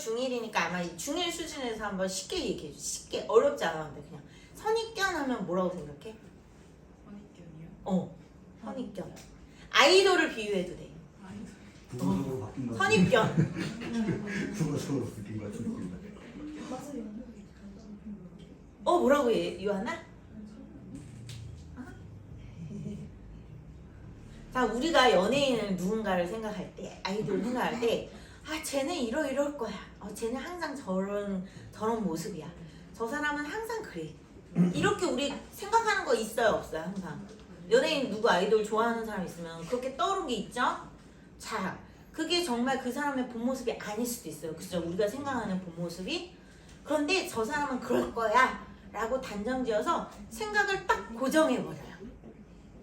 중1이니까 아마 이 중1 수준에서 한번 쉽게 얘기해줘. 쉽게. 어렵지 않아. 근데 그냥 선입견 하면 뭐라고 생각해? 선입견이요? 선입견. 아이돌을 비유해도 돼. 부부적으로 바뀐 거 선입견. 부부적으로 바뀐 거 같은 느낌이다. 뭐라고 해, 유하나? 자, 우리가 연예인을 누군가를 생각할 때, 아이돌 생각할 때, 쟤는 이럴 거야. 쟤는 항상 저런 모습이야. 저 사람은 항상 그래. 이렇게 우리 생각하는 거 있어요, 없어요? 항상. 연예인 누구 아이돌 좋아하는 사람 있으면 그렇게 떠오른 게 있죠? 자, 그게 정말 그 사람의 본 모습이 아닐 수도 있어요. 그죠? 우리가 생각하는 본 모습이. 그런데 저 사람은 그럴 거야. 라고 단정지어서 생각을 딱 고정해버려요.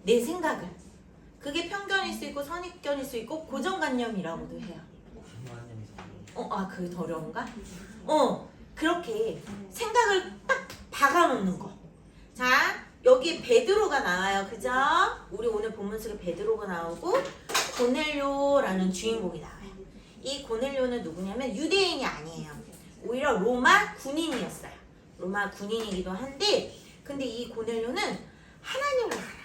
내 생각을. 그게 편견일 수 있고 선입견일 수 있고 고정관념이라고도 해요. 그게 더러운가? 그렇게 생각을 딱 박아놓는 거. 자, 여기 베드로가 나와요. 그죠? 우리 오늘 본문 속에 베드로가 나오고 고넬료라는 주인공이 나와요. 이 고넬료는 누구냐면 유대인이 아니에요. 오히려 로마 군인이었어요. 로마 군인이기도 한데, 근데 이 고넬료는 하나님을 알아요.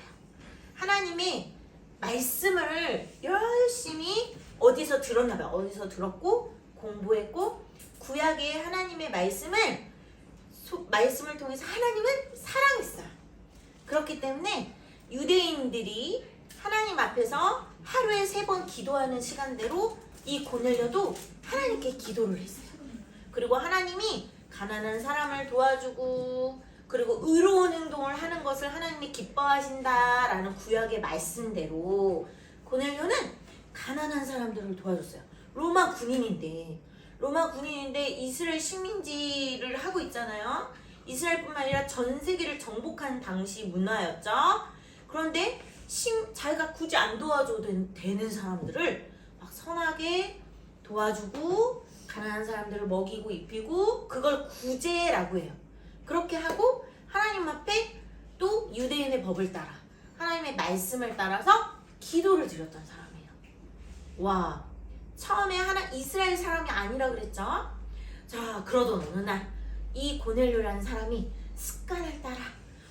하나님의 말씀을 열심히 어디서 들었나 봐요. 어디서 들었고 공부했고 구약의 하나님의 말씀을 통해서 하나님은 사랑했어요. 그렇기 때문에 유대인들이 하나님 앞에서 하루에 3번 기도하는 시간대로 이 고넬료도 하나님께 기도를 했어요. 그리고 하나님이 가난한 사람을 도와주고 그리고 의로운 행동을 하는 것을 하나님이 기뻐하신다라는 구약의 말씀대로 고넬료는 가난한 사람들을 도와줬어요. 로마 군인인데 이스라엘 식민지를 하고 있잖아요. 이스라엘뿐만 아니라 전 세계를 정복한 당시 문화였죠. 그런데 자기가 굳이 안 도와줘도 되는 사람들을 막 선하게 도와주고 가난한 사람들을 먹이고 입히고 그걸 구제라고 해요. 그렇게 하고 하나님 앞에 또 유대인의 법을 따라 하나님의 말씀을 따라서 기도를 드렸던 사람이에요. 와, 처음에 이스라엘 사람이 아니라 그랬죠. 자, 그러던 어느 날 이 고넬료라는 사람이 습관을 따라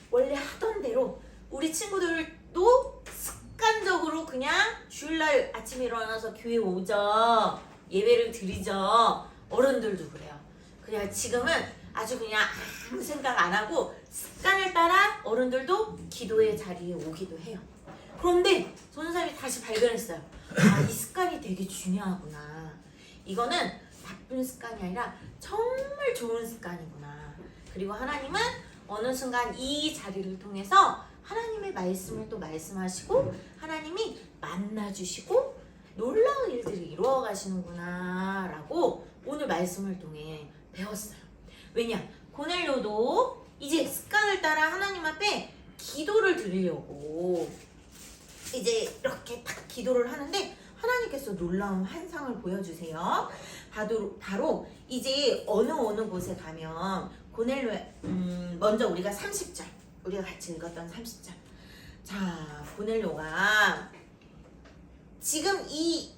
원래 하던 대로 우리 친구들도 습관적으로 그냥 주일날 아침에 일어나서 교회 오죠. 예배를 드리죠. 어른들도 그래요. 그냥 지금은 아주 그냥 아무 생각 안 하고 습관을 따라 어른들도 기도의 자리에 오기도 해요. 그런데 전도사님이 다시 발견했어요. 이 습관이 되게 중요하구나. 이거는 나쁜 습관이 아니라 정말 좋은 습관이구나. 그리고 하나님은 어느 순간 이 자리를 통해서 하나님의 말씀을 또 말씀하시고 하나님이 만나주시고 놀라운 일들이 이루어 가시는구나 라고 오늘 말씀을 통해 배웠어요. 왜냐? 고넬료도 이제 습관을 따라 하나님 앞에 기도를 드리려고 이제 이렇게 딱 기도를 하는데 하나님께서 놀라운 환상을 보여주세요. 바로 이제 어느 곳에 가면 고넬료 먼저 우리가 30절 우리가 같이 읽었던 30절. 자, 고넬료가 지금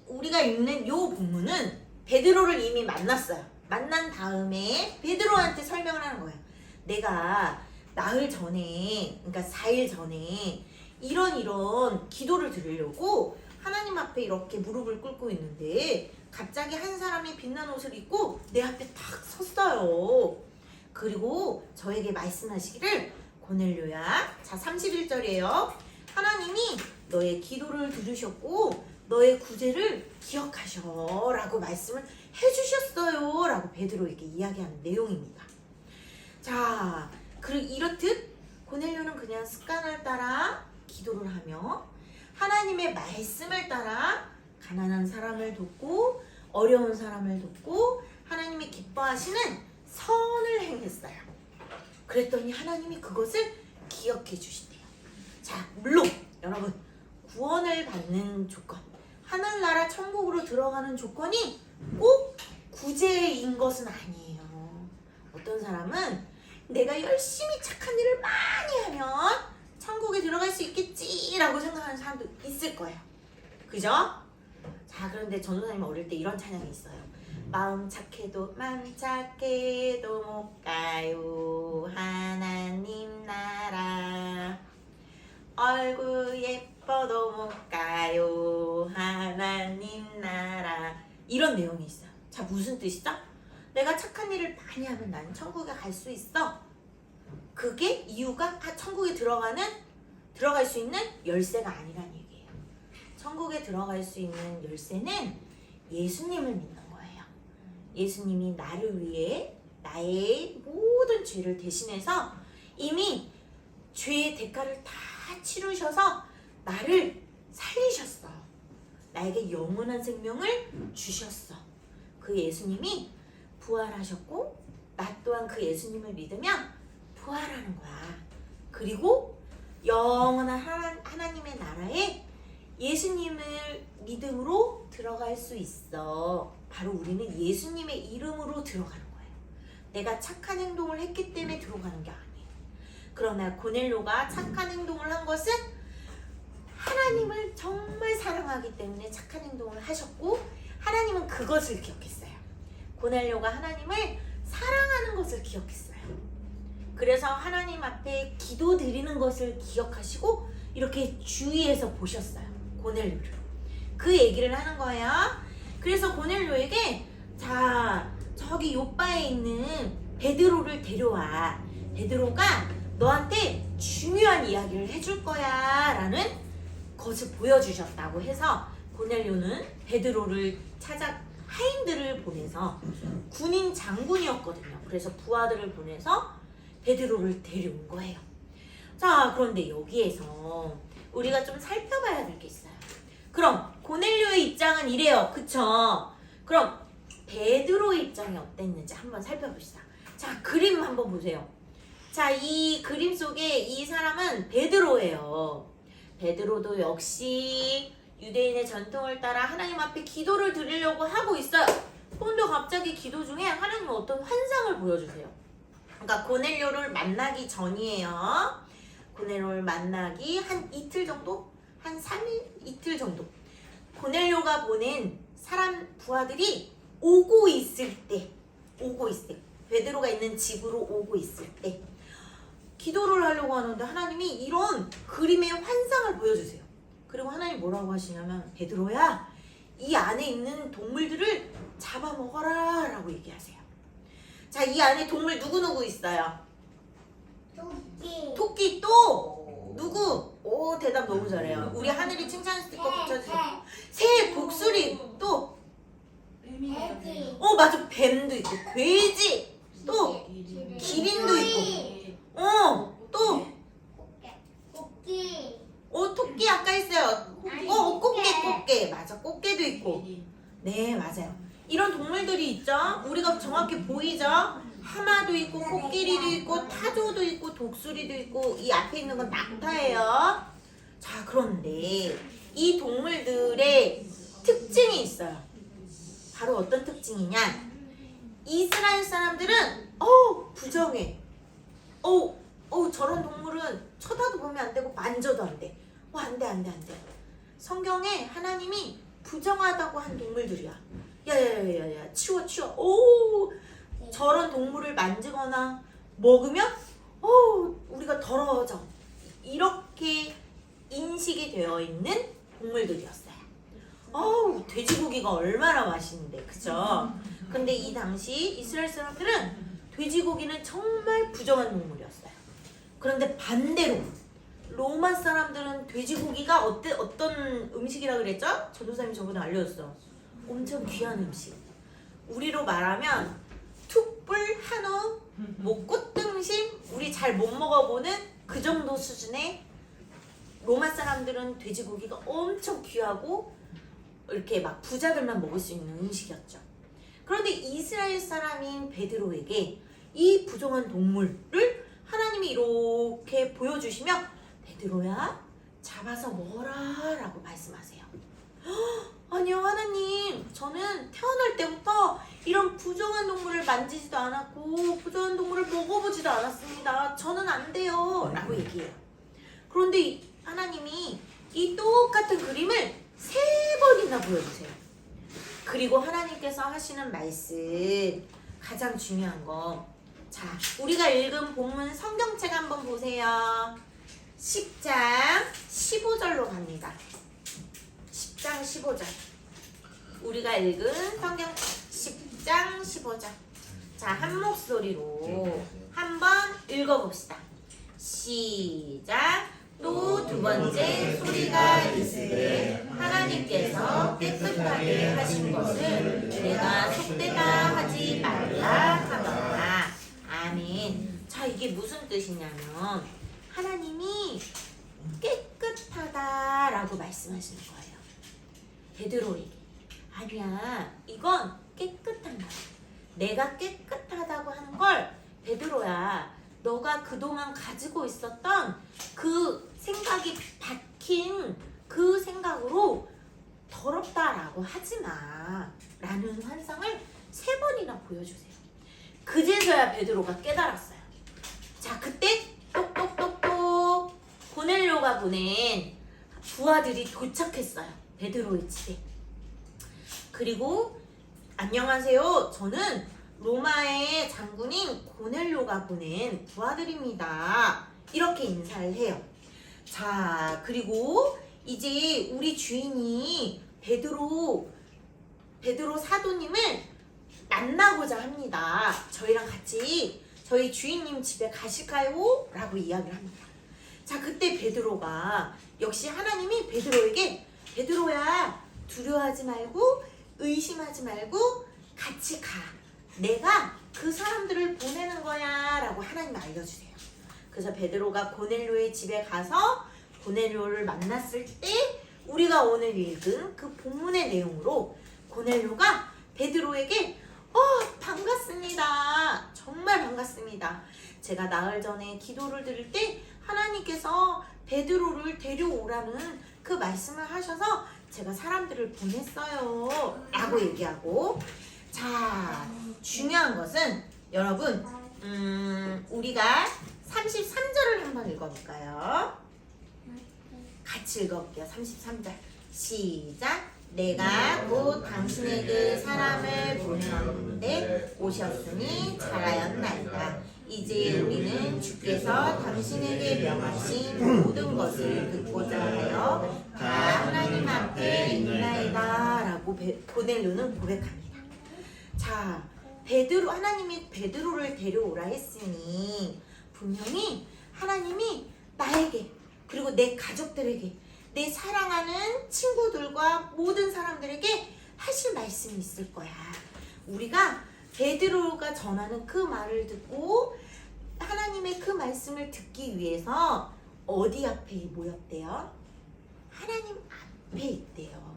우리가 읽는 요 본문은 베드로를 이미 만났어요. 만난 다음에 베드로한테 설명을 하는 거예요. 내가 나흘 전에, 그러니까 4일 전에 이런 기도를 드리려고 하나님 앞에 이렇게 무릎을 꿇고 있는데 갑자기 한 사람이 빛난 옷을 입고 내 앞에 딱 섰어요. 그리고 저에게 말씀하시기를 고넬료야. 자, 31절이에요. 하나님이 너의 기도를 들으셨고 너의 구제를 기억하셔 라고 말씀을 해주셨어요 라고 베드로에게 이야기하는 내용입니다. 자, 이렇듯 고넬료는 그냥 습관을 따라 기도를 하며 하나님의 말씀을 따라 가난한 사람을 돕고 어려운 사람을 돕고 하나님이 기뻐하시는 선을 행했어요. 그랬더니 하나님이 그것을 기억해 주신대요. 자, 물론 여러분 구원을 받는 조건, 하늘나라 천국으로 들어가는 조건이 꼭 구제인 것은 아니에요. 어떤 사람은 내가 열심히 착한 일을 많이 하면 천국에 들어갈 수 있겠지라고 생각하는 사람도 있을 거예요. 그죠? 자, 그런데 전도사님 어릴 때 이런 찬양이 있어요. 마음 착해도 못 가요 하나님 나라. 얼굴 예뻐도 못 가요 하나님 나라. 이런 내용이 있어요. 자, 무슨 뜻이죠? 내가 착한 일을 많이 하면 나는 천국에 갈 수 있어. 그게 이유가 천국에 들어갈 수 있는 열쇠가 아니란 얘기예요. 천국에 들어갈 수 있는 열쇠는 예수님을 믿는 거예요. 예수님이 나를 위해 나의 모든 죄를 대신해서 이미 죄의 대가를 다 치르셔서 나를 살리셨어. 나에게 영원한 생명을 주셨어. 그 예수님이 부활하셨고 나 또한 그 예수님을 믿으면 부활하는 거야. 그리고 영원한 하나님의 나라에 예수님을 믿음으로 들어갈 수 있어. 바로 우리는 예수님의 이름으로 들어가는 거예요. 내가 착한 행동을 했기 때문에 들어가는 게 아니에요. 그러나 고넬료가 착한 행동을 한 것은 하나님을 정말 사랑하기 때문에 착한 행동을 하셨고 하나님은 그것을 기억했어요. 고넬료가 하나님을 사랑하는 것을 기억했어요. 그래서 하나님 앞에 기도 드리는 것을 기억하시고 이렇게 주위에서 보셨어요. 고넬료를. 그 얘기를 하는 거예요. 그래서 고넬료에게 자, 저기 요바에 있는 베드로를 데려와. 베드로가 너한테 중요한 이야기를 해줄 거야 라는 것을 보여주셨다고 해서 고넬료는 베드로를 찾아 하인들을 보내서 군인 장군이었거든요. 그래서 부하들을 보내서 베드로를 데려온 거예요. 자, 그런데 여기에서 우리가 좀 살펴봐야 될 게 있어요. 그럼 고넬료의 입장은 이래요. 그쵸? 그럼 베드로의 입장이 어땠는지 한번 살펴봅시다. 자, 그림 한번 보세요. 자, 이 그림 속에 이 사람은 베드로예요. 베드로도 역시 유대인의 전통을 따라 하나님 앞에 기도를 드리려고 하고 있어요. 그런데 갑자기 기도 중에 하나님은 어떤 환상을 보여주세요. 그러니까 고넬료를 만나기 전이에요. 고넬료를 만나기 한 이틀 정도? 한 3일? 이틀 정도. 고넬료가 보낸 사람 부하들이 오고 있을 때 베드로가 있는 집으로 오고 있을 때 기도를 하려고 하는데 하나님이 이런 그림의 환상을 보여주세요. 그리고 하나님 뭐라고 하시냐면 베드로야, 이 안에 있는 동물들을 잡아먹어라 라고 얘기하세요. 자, 이 안에 동물 누구누구 있어요? 토끼 또 누구? 오, 대답 너무 잘해요. 우리 하늘이 칭찬 스티커 붙여주세요. 새, 독수리 또 맞아, 뱀도 있고 돼지 또 기린도 있고 또 토끼 아까 했어요. 꽃게 맞아, 꽃게도 있고. 네, 맞아요. 이런 동물들이 있죠. 우리가 정확히 보이죠. 하마도 있고 코끼리도 있고 타조도 있고 독수리도 있고 이 앞에 있는 건 낙타예요. 자, 그런데 이 동물들의 특징이 있어요. 바로 어떤 특징이냐? 이스라엘 사람들은 부정해. 저런 동물은 쳐다도 보면 안 되고 만져도 안 돼. 안 돼. 성경에 하나님이 부정하다고 한 동물들이야. 야야야야야, 치워. 저런 동물을 만지거나 먹으면 우리가 더러워져. 이렇게 인식이 되어 있는 동물들이었어요. 돼지고기가 얼마나 맛있는데, 그죠? 근데 이 당시 이스라엘 사람들은 돼지고기는 정말 부정한 동물이었어요. 그런데 반대로 로마 사람들은 돼지고기가 어떤 음식이라 그랬죠? 전도사님이 저번에 알려줬어. 엄청 귀한 음식. 우리로 말하면 툭불, 한우, 꽃등심, 우리 잘 못 먹어보는 그 정도 수준의 로마 사람들은 돼지고기가 엄청 귀하고 이렇게 막 부자들만 먹을 수 있는 음식이었죠. 그런데 이스라엘 사람인 베드로에게 이 부정한 동물을 하나님이 이렇게 보여주시며 베드로야, 잡아서 먹어라 라고 말씀하세요. 아니요, 하나님, 저는 태어날 때부터 이런 부정한 동물을 만지지도 않았고 부정한 동물을 먹어보지도 않았습니다. 저는 안 돼요 라고 얘기해요. 그런데 하나님이 이 똑같은 그림을 3번이나 보여주세요. 그리고 하나님께서 하시는 말씀 가장 중요한 거. 자, 우리가 읽은 본문 성경책 한번 보세요. 10장 15절로 갑니다. 10장 15절. 우리가 읽은 성경 10장 15절. 자, 한 목소리로 한번 읽어봅시다. 시작. 또 두 번째 소리가 있으되 하나님께서 깨끗하게 하신 것을 내가 속되다 하지 말라 하더라. 아멘. 자, 이게 무슨 뜻이냐면 하나님이 깨끗하다라고 말씀하시는 거예요. 베드로에게. 아니야, 이건 깨끗한 거야. 내가 깨끗하다고 하는 걸 베드로야, 너가 그동안 가지고 있었던 그 생각이 박힌 그 생각으로 더럽다라고 하지마 라는 환상을 3번이나 보여주세요. 그제서야 베드로가 깨달았어요. 자, 그때 똑똑똑똑 고넬료가 보낸 부하들이 도착했어요. 베드로의 집에. 그리고 안녕하세요, 저는 로마의 장군인 고넬료가 보낸 부하들입니다. 이렇게 인사를 해요. 자, 그리고 이제 우리 주인이 베드로 사도님을 만나고자 합니다. 저희랑 같이 저희 주인님 집에 가실까요? 라고 이야기를 합니다. 자, 그때 베드로가 역시 하나님이 베드로에게 베드로야, 두려워하지 말고 의심하지 말고 같이 가. 내가 그 사람들을 보내는 거야 라고 하나님 알려주세요. 그래서 베드로가 고넬료의 집에 가서 고넬료를 만났을 때 우리가 오늘 읽은 그 본문의 내용으로 고넬료가 베드로에게 반갑습니다. 정말 반갑습니다. 제가 나흘 전에 기도를 드릴 때 하나님께서 베드로를 데려오라는 그 말씀을 하셔서 제가 사람들을 보냈어요 라고 얘기하고, 자, 중요한 것은 여러분 우리가 33절을 한번 읽어볼까요? 같이 읽어볼게요. 33절 시작. 내가 곧 당신에게 사람을 보내었는데 오셨으니 잘하였나이다. 이제 우리는 주께서 당신에게 명하신 모든 것을 듣고자 하여 다 하나님 앞에 있나이다 라고 고넬료는 고백합니다. 자, 하나님이 베드로를 데려오라 했으니 분명히 하나님이 나에게 그리고 내 가족들에게 내 사랑하는 친구들과 모든 사람들에게 하실 말씀이 있을 거야. 우리가 베드로가 전하는 그 말을 듣고 하나님의 그 말씀을 듣기 위해서 어디 앞에 모였대요? 하나님 앞에 있대요.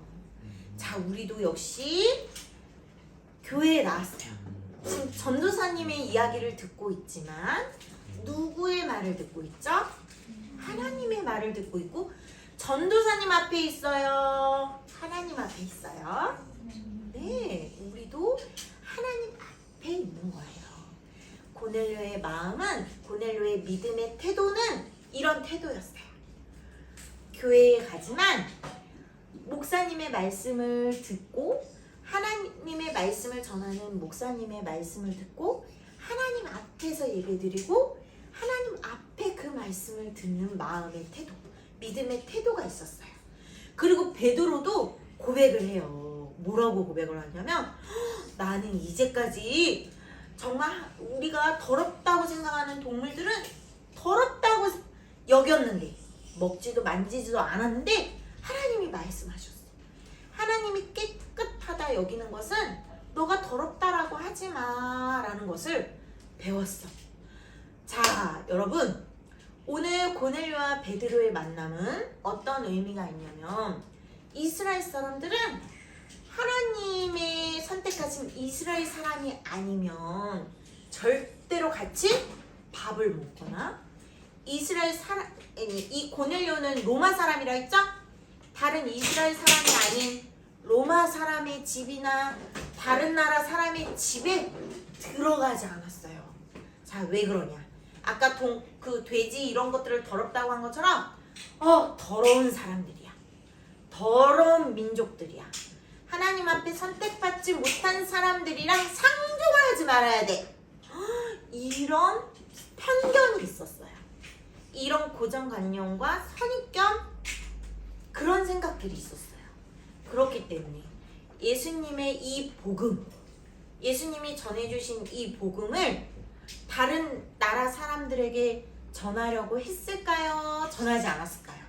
자, 우리도 역시 교회에 나왔어요. 지금 전도사님의 이야기를 듣고 있지만 누구의 말을 듣고 있죠? 하나님의 말을 듣고 있고, 전도사님 앞에 있어요? 하나님 앞에 있어요? 네, 우리도 하나님 앞에 있는 거예요. 고넬료의 마음은, 고넬료의 믿음의 태도는 이런 태도였어요. 교회에 가지만 목사님의 말씀을 듣고 하나님의 말씀을 전하는 목사님의 말씀을 듣고 하나님 앞에서 예배드리고 하나님 앞에 그 말씀을 듣는 마음의 태도, 믿음의 태도가 있었어요. 그리고 베드로도 고백을 해요. 뭐라고 고백을 하냐면 나는 이제까지 정말 우리가 더럽다고 생각하는 동물들은 더럽다고 여겼는데 먹지도 만지지도 않았는데 하나님이 말씀하셨어. 하나님이 깨끗하다 여기는 것은 너가 더럽다라고 하지마 라는 것을 배웠어. 자, 여러분, 오늘 고넬료와 베드로의 만남은 어떤 의미가 있냐면 이스라엘 사람들은 하나님의 선택하신 이스라엘 사람이 아니면 절대로 같이 밥을 먹거나, 이스라엘 사람, 이 고넬료는 로마 사람이라 했죠? 다른 이스라엘 사람이 아닌 로마 사람의 집이나 다른 나라 사람의 집에 들어가지 않았어요. 자, 왜 그러냐? 아까 그 돼지 이런 것들을 더럽다고 한 것처럼 더러운 사람들이야. 더러운 민족들이야. 하나님 앞에 선택받지 못한 사람들이랑 상종을 하지 말아야 돼. 이런 편견이 있었어요. 이런 고정관념과 선입견 그런 생각들이 있었어요. 그렇기 때문에 예수님의 이 복음, 예수님이 전해주신 이 복음을 다른 나라 사람들에게 전하려고 했을까요? 전하지 않았을까요?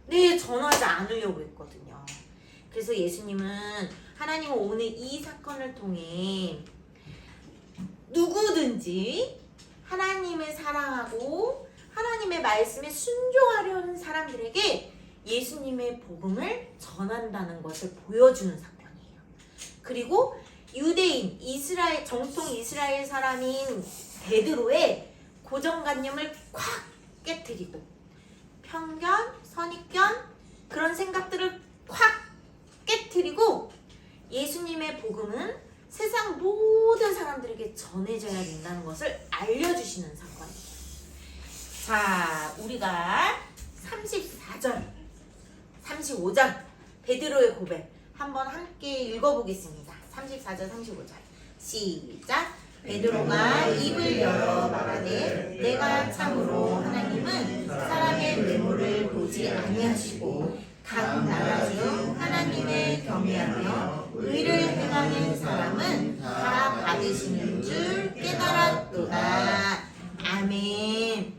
네, 전하지 않으려고 했거든요. 그래서 예수님은 하나님은 오늘 이 사건을 통해 누구든지 하나님을 사랑하고 하나님의 말씀에 순종하려는 사람들에게 예수님의 복음을 전한다는 것을 보여주는 사건이에요. 그리고 유대인, 이스라엘, 정통 이스라엘 사람인 베드로의 고정관념을 콱 깨트리고 편견, 선입견 그런 생각들을 콱 깨트리고 예수님의 복음은 세상 모든 사람들에게 전해져야 된다는 것을 알려주시는 사건이에요. 자, 우리가 34절, 35절 베드로의 고백 한번 함께 읽어보겠습니다. 34절, 35절 시작! 베드로가 입을 열어 말하되 내가 참으로 하나님은 사람의 외모를 보지 아니하시고 각 나라 중 하나님의 경외하며 의를 행하는 사람은 다 받으시는 줄 깨달았도다. 아멘.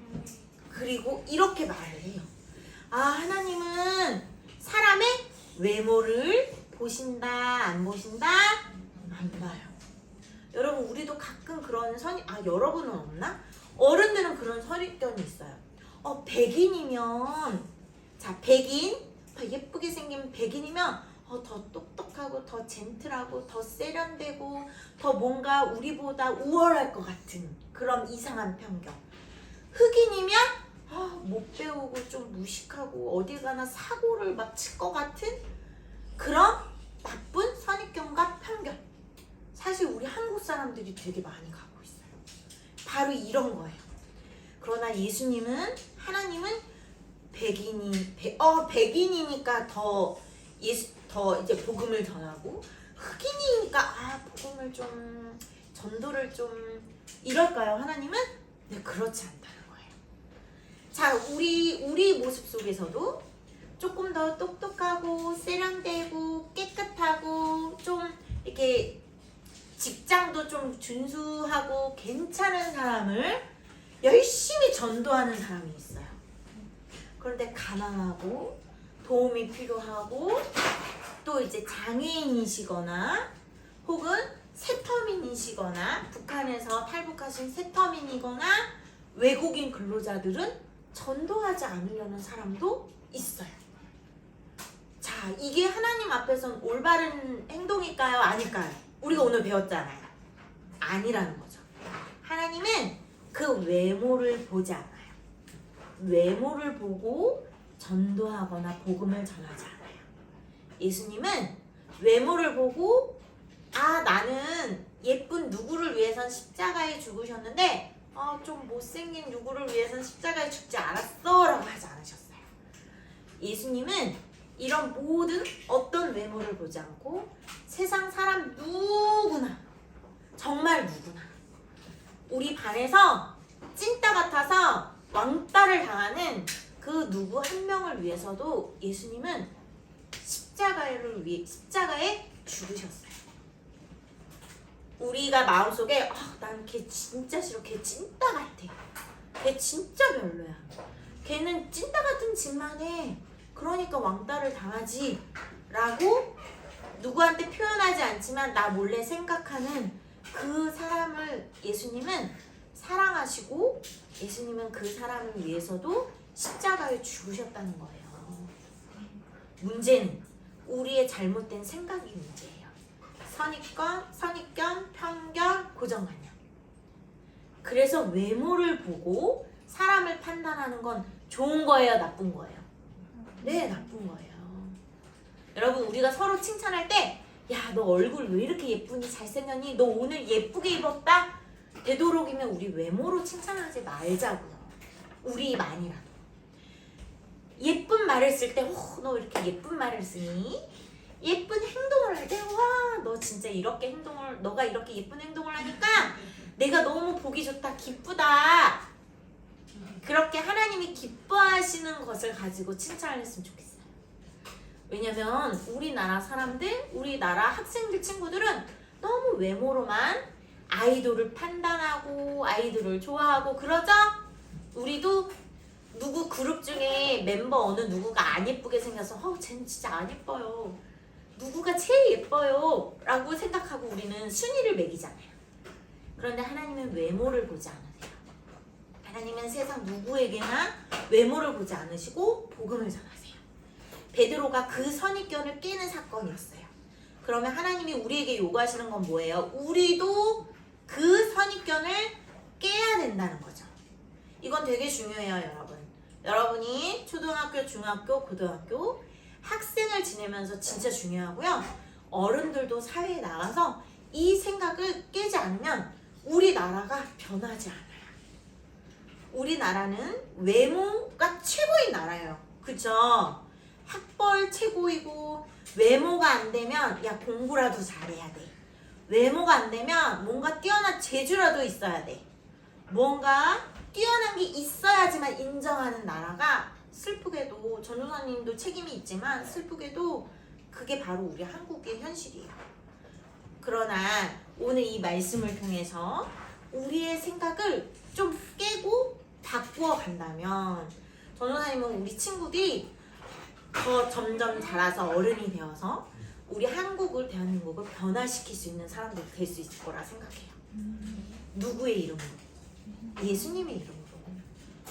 그리고 이렇게 말을 해요. 아, 하나님은 사람의 외모를 보신다, 안 보신다? 안 봐요. 여러분, 우리도 가끔 그런 여러분은 없나? 어른들은 그런 선입견이 있어요. 백인이면, 자, 백인, 더 예쁘게 생긴 백인이면, 더 똑똑하고, 더 젠틀하고, 더 세련되고, 더 뭔가 우리보다 우월할 것 같은 그런 이상한 편견. 흑인이면, 못 배우고 좀 무식하고, 어딜 가나 사고를 막 칠 것 같은 그런 나쁜 선입견과 편견. 사실 우리 한국 사람들이 되게 많이 갖고 있어요. 바로 이런 거예요. 그러나 예수님은, 하나님은 백인이니까 더 이제 복음을 전하고, 흑인이니까 복음을 좀 전도를 좀 이럴까요? 하나님은 네, 그렇지 않다는 거예요. 자, 우리 모습 속에서도 조금 더 똑똑하고 세련되고 깨끗하고 좀 이렇게 직장도 좀 준수하고 괜찮은 사람을 열심히 전도하는 사람이 있어요. 그런데 가난하고 도움이 필요하고 또 이제 장애인이시거나 혹은 세터민이시거나 북한에서 탈북하신 세터민이거나 외국인 근로자들은 전도하지 않으려는 사람도 있어요. 자, 이게 하나님 앞에선 올바른 행동일까요? 아닐까요? 우리가 오늘 배웠잖아요. 아니라는 거죠. 하나님은 그 외모를 보지 않아요. 외모를 보고 전도하거나 복음을 전하지 않아요. 예수님은 외모를 보고 나는 예쁜 누구를 위해선 십자가에 죽으셨는데 좀 못생긴 누구를 위해선 십자가에 죽지 않았어 라고 하지 않으셨어요. 예수님은 이런 모든 어떤 외모를 보지 않고 세상 사람 누구나, 정말 누구나, 우리 반에서 찐따 같아서 왕따를 당하는 그 누구 한 명을 위해서도 예수님은 십자가에 죽으셨어요. 우리가 마음속에 난 걔 진짜 싫어, 걔 찐따 같아, 걔 진짜 별로야, 걔는 찐따 같은 짓만 해, 그러니까 왕따를 당하지 라고 누구한테 표현하지 않지만 나 몰래 생각하는 그 사람을 예수님은 사랑하시고 예수님은 그 사람을 위해서도 십자가에 죽으셨다는 거예요. 문제는 우리의 잘못된 생각이 문제예요. 선입견, 편견, 고정관념. 그래서 외모를 보고 사람을 판단하는 건 좋은 거예요, 나쁜 거예요? 네, 나쁜 거예요. 여러분, 우리가 서로 칭찬할 때 야, 너 얼굴 왜 이렇게 예쁘니? 잘생겼니? 너 오늘 예쁘게 입었다? 되도록이면 우리 외모로 칭찬하지 말자고요. 우리만이라도. 예쁜 말을 쓸 때 너 왜 이렇게 예쁜 말을 쓰니? 예쁜 행동을 할 때, 와, 너 진짜 이렇게 너가 이렇게 예쁜 행동을 하니까 내가 너무 보기 좋다, 기쁘다. 그렇게 하나님이 기뻐하시는 것을 가지고 칭찬을 했으면 좋겠어요. 왜냐면 우리나라 사람들, 우리나라 학생들, 친구들은 너무 외모로만 아이돌을 판단하고 아이돌을 좋아하고 그러죠? 우리도 누구 그룹 중에 멤버 어느 누구가 안 예쁘게 생겨서 쟤는 진짜 안 예뻐요. 누구가 제일 예뻐요 라고 생각하고 우리는 순위를 매기잖아요. 그런데 하나님은 외모를 보지 않으세요. 하나님은 세상 누구에게나 외모를 보지 않으시고 복음을 전하세요. 베드로가 그 선입견을 깨는 사건이었어요. 그러면 하나님이 우리에게 요구하시는 건 뭐예요? 우리도 그 선입견을 깨야 된다는 거죠. 이건 되게 중요해요, 여러분. 여러분이 초등학교, 중학교, 고등학교 학생을 지내면서 진짜 중요하고요. 어른들도 사회에 나가서 이 생각을 깨지 않으면 우리나라가 변하지 않아요. 우리나라는 외모가 최고인 나라예요. 그죠? 학벌 최고이고 외모가 안 되면 야 공부라도 잘해야 돼. 외모가 안 되면 뭔가 뛰어난 재주라도 있어야 돼. 뭔가 뛰어난 게 있어야지만 인정하는 나라가 슬프게도 전도사님도 책임이 있지만 슬프게도 그게 바로 우리 한국의 현실이에요. 그러나 오늘 이 말씀을 통해서 우리의 생각을 좀 깨고 바꾸어 간다면 전도사님은 우리 친구들이 더 점점 자라서 어른이 되어서 우리 한국을 대한민국을 변화시킬 수 있는 사람들이 될 수 있을 거라 생각해요. 누구의 이름으로? 예수님의 이름으로.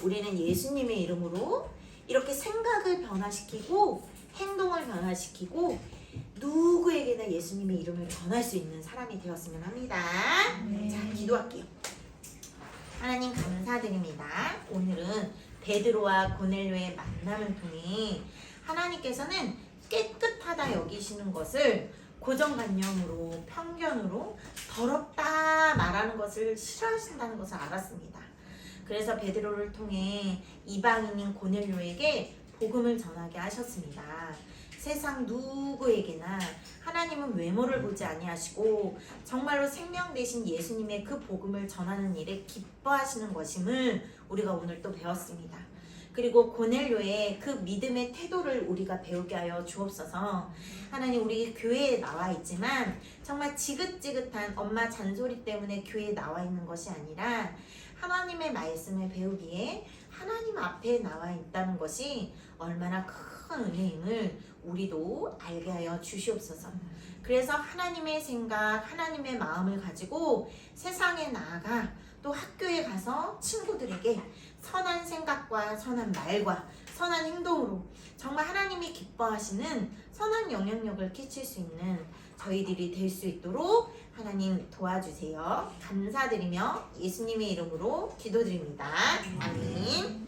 우리는 예수님의 이름으로 이렇게 생각을 변화시키고 행동을 변화시키고 누구에게나 예수님의 이름을 전할 수 있는 사람이 되었으면 합니다. 자, 기도할게요. 하나님 감사드립니다. 오늘은 베드로와 고넬료의 만남을 통해 하나님께서는 깨끗하다 여기시는 것을 고정관념으로 편견으로 더럽다 말하는 것을 싫어하신다는 것을 알았습니다. 그래서 베드로를 통해 이방인인 고넬료에게 복음을 전하게 하셨습니다. 세상 누구에게나 하나님은 외모를 보지 아니하시고 정말로 생명 되신 예수님의 그 복음을 전하는 일에 기뻐하시는 것임을 우리가 오늘 또 배웠습니다. 그리고 고넬료의 그 믿음의 태도를 우리가 배우게 하여 주옵소서. 하나님, 우리 교회에 나와 있지만 정말 지긋지긋한 엄마 잔소리 때문에 교회에 나와 있는 것이 아니라 하나님의 말씀을 배우기에 하나님 앞에 나와 있다는 것이 얼마나 큰 은혜임을 우리도 알게 하여 주시옵소서. 그래서 하나님의 생각, 하나님의 마음을 가지고 세상에 나아가 또 학교에 가서 친구들에게 선한 생각과 선한 말과 선한 행동으로 정말 하나님이 기뻐하시는 선한 영향력을 끼칠 수 있는 저희들이 될 수 있도록 하나님 도와주세요. 감사드리며 예수님의 이름으로 기도드립니다. 아멘.